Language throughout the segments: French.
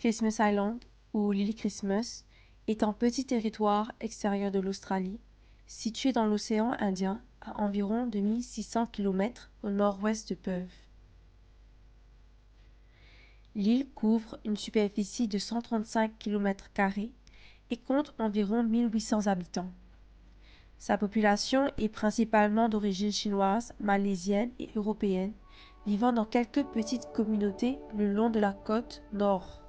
Christmas Island, ou l'île Christmas, est un petit territoire extérieur de l'Australie, situé dans l'océan Indien à environ 2600 km au nord-ouest de Perth. L'île couvre une superficie de 135 km² et compte environ 1800 habitants. Sa population est principalement d'origine chinoise, malaisienne et européenne, vivant dans quelques petites communautés le long de la côte nord.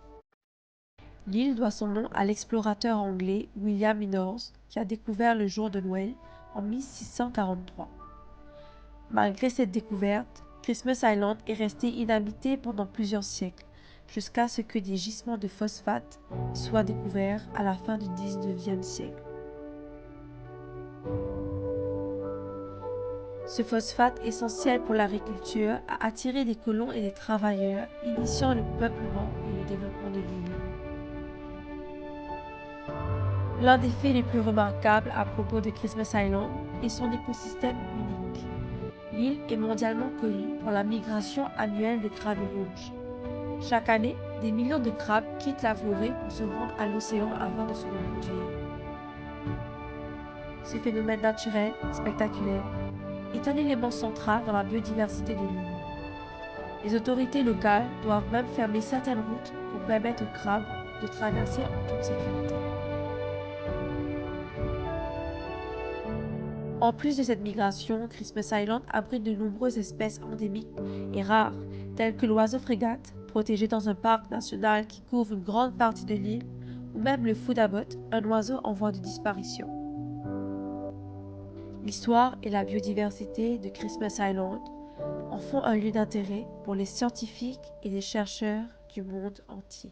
L'île doit son nom à l'explorateur anglais William Minors, qui a découvert le jour de Noël en 1643. Malgré cette découverte, Christmas Island est resté inhabité pendant plusieurs siècles, jusqu'à ce que des gisements de phosphate soient découverts à la fin du XIXe siècle. Ce phosphate, essentiel pour l'agriculture, a attiré des colons et des travailleurs, initiant le peuplement et le développement de l'île. L'un des faits les plus remarquables à propos de Christmas Island est son écosystème unique. L'île est mondialement connue pour la migration annuelle des crabes rouges. Chaque année, des millions de crabes quittent la forêt pour se rendre à l'océan afin de se reproduire. Ce phénomène naturel, spectaculaire, est un élément central dans la biodiversité de l'île. Les autorités locales doivent même fermer certaines routes pour permettre aux crabes de traverser en toute sécurité. En plus de cette migration, Christmas Island abrite de nombreuses espèces endémiques et rares, telles que l'oiseau frégate, protégé dans un parc national qui couvre une grande partie de l'île, ou même le foudabot, un oiseau en voie de disparition. L'histoire et la biodiversité de Christmas Island en font un lieu d'intérêt pour les scientifiques et les chercheurs du monde entier.